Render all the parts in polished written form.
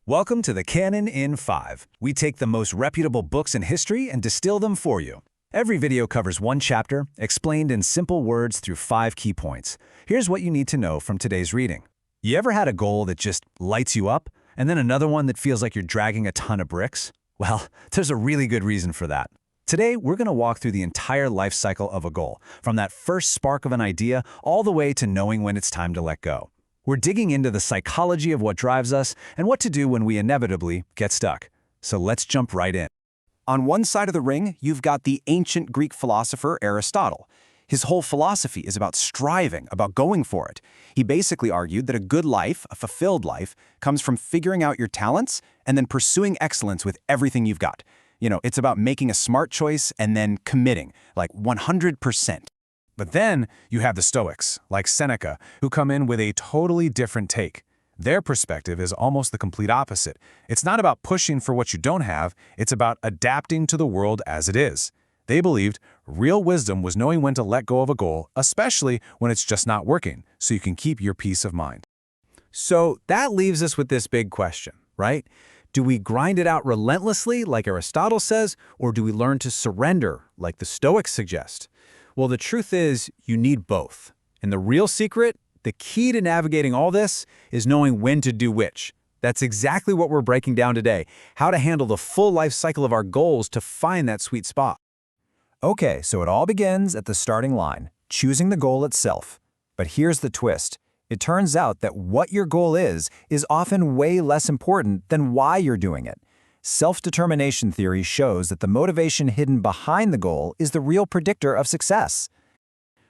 Welcome to the Canon in 5. We take the most reputable books in history and distill them for you. Every video covers one chapter, explained in simple words through 5 key points. Here's what you need to know from today's reading. You ever had a goal that just lights you up, and then another one that feels like you're dragging a ton of bricks? Well, there's a really good reason for that. Today, we're going to walk through the entire life cycle of a goal, from that first spark of an idea all the way to knowing when it's time to let go. We're digging into the psychology of what drives us and what to do when we inevitably get stuck. So let's jump right in. On one side of the ring, you've got the ancient Greek philosopher Aristotle. His whole philosophy is about striving, about going for it. He basically argued that a good life, a fulfilled life, comes from figuring out your talents and then pursuing excellence with everything you've got. It's about making a smart choice and then committing, like 100%. But then you have the Stoics, like Seneca, who come in with a totally different take. Their perspective is almost the complete opposite. It's not about pushing for what you don't have, it's about adapting to the world as it is. They believed real wisdom was knowing when to let go of a goal, especially when it's just not working, so you can keep your peace of mind. So that leaves us with this big question, right? Do we grind it out relentlessly, like Aristotle says, or do we learn to surrender, like the Stoics suggest? Well, the truth is, you need both. And the real secret, the key to navigating all this, is knowing when to do which. That's exactly what we're breaking down today, how to handle the full life cycle of our goals to find that sweet spot. Okay, so it all begins at the starting line, choosing the goal itself. But here's the twist. It turns out that what your goal is often way less important than why you're doing it. Self-determination theory shows that the motivation hidden behind the goal is the real predictor of success.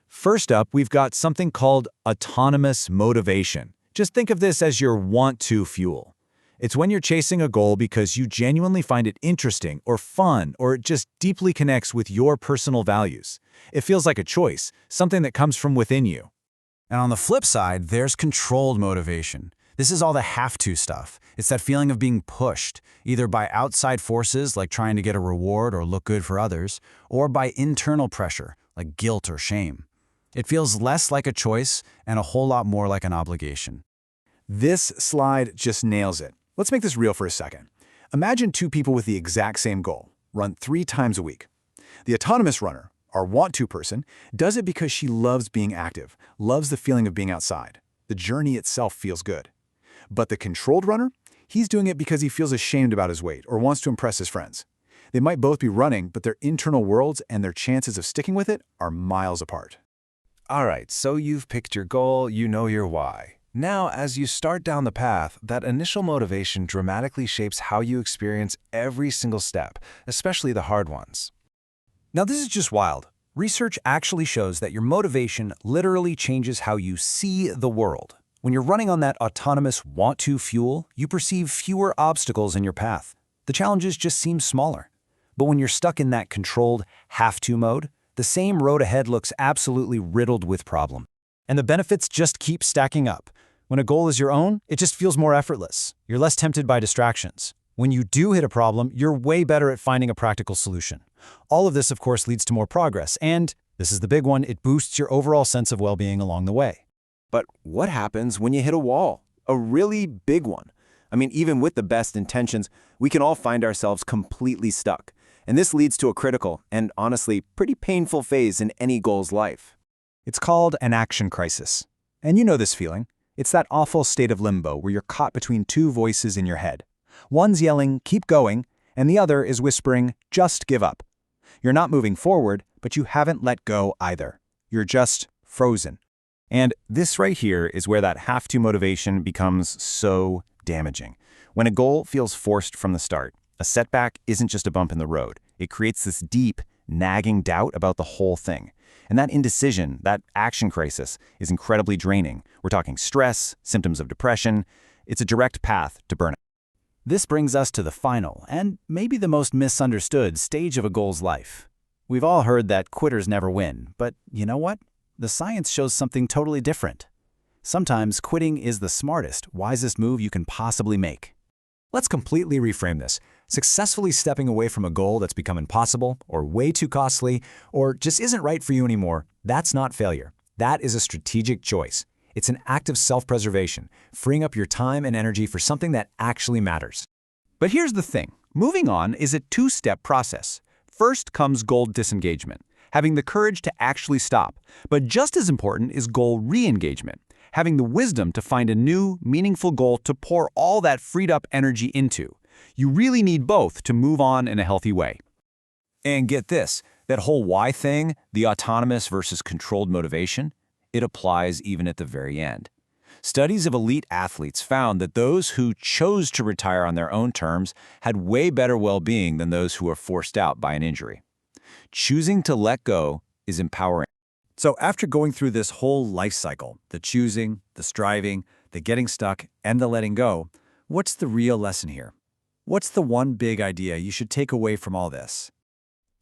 First up, we've got something called autonomous motivation. Just think of this as your want-to fuel. It's when you're chasing a goal because you genuinely find it interesting or fun or it just deeply connects with your personal values. It feels like a choice, something that comes from within you. And on the flip side, there's controlled motivation. This is all the have-to stuff. It's that feeling of being pushed, either by outside forces like trying to get a reward or look good for others, or by internal pressure like guilt or shame. It feels less like a choice and a whole lot more like an obligation. This slide just nails it. Let's make this real for a second. Imagine 2 people with the exact same goal, run 3 times a week. The autonomous runner, our want-to person, does it because she loves being active, loves the feeling of being outside. The journey itself feels good. But the controlled runner, he's doing it because he feels ashamed about his weight or wants to impress his friends. They might both be running, but their internal worlds and their chances of sticking with it are miles apart. All right, so you've picked your goal, you know your why. Now, as you start down the path, that initial motivation dramatically shapes how you experience every single step, especially the hard ones. Now this is just wild. Research actually shows that your motivation literally changes how you see the world. When you're running on that autonomous want-to fuel, you perceive fewer obstacles in your path. The challenges just seem smaller. But when you're stuck in that controlled have-to mode, the same road ahead looks absolutely riddled with problems. And the benefits just keep stacking up. When a goal is your own, it just feels more effortless. You're less tempted by distractions. When you do hit a problem, you're way better at finding a practical solution. All of this, of course, leads to more progress, and, this is the big one, it boosts your overall sense of well-being along the way. But what happens when you hit a wall? A really big one. I mean, even with the best intentions, we can all find ourselves completely stuck. And this leads to a critical and, honestly, pretty painful phase in any goal's life. It's called an action crisis. And you know this feeling. It's that awful state of limbo where you're caught between 2 voices in your head. One's yelling, keep going, and the other is whispering, just give up. You're not moving forward, but you haven't let go either. You're just frozen. And this right here is where that have-to motivation becomes so damaging. When a goal feels forced from the start, a setback isn't just a bump in the road. It creates this deep, nagging doubt about the whole thing. And that indecision, that action crisis, is incredibly draining. We're talking stress, symptoms of depression. It's a direct path to burnout. This brings us to the final, and maybe the most misunderstood stage of a goal's life. We've all heard that quitters never win, but you know what? The science shows something totally different. Sometimes quitting is the smartest, wisest move you can possibly make. Let's completely reframe this. Successfully stepping away from a goal that's become impossible, or way too costly, or just isn't right for you anymore, that's not failure. That is a strategic choice. It's an act of self-preservation, freeing up your time and energy for something that actually matters. But here's the thing. Moving on is a two-step process. First comes goal disengagement, having the courage to actually stop. But just as important is goal re-engagement, having the wisdom to find a new, meaningful goal to pour all that freed-up energy into. You really need both to move on in a healthy way. And get this, that whole why thing, the autonomous versus controlled motivation, it applies even at the very end. Studies of elite athletes found that those who chose to retire on their own terms had way better well-being than those who were forced out by an injury. Choosing to let go is empowering. So after going through this whole life cycle, the choosing, the striving, the getting stuck, and the letting go, what's the real lesson here? What's the one big idea you should take away from all this?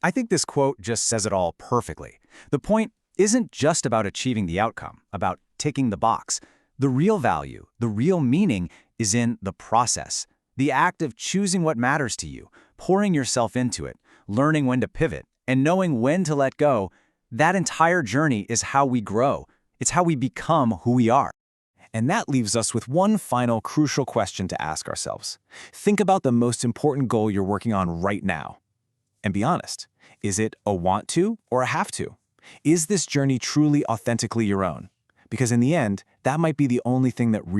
I think this quote just says it all perfectly. The point isn't just about achieving the outcome, about ticking the box. The real value, the real meaning is in the process, the act of choosing what matters to you, pouring yourself into it, learning when to pivot, and knowing when to let go. That entire journey is how we grow. It's how we become who we are. And that leaves us with one final crucial question to ask ourselves. Think about the most important goal you're working on right now. And be honest, is it a want to or a have to? Is this journey truly authentically your own? Because in the end, that might be the only thing that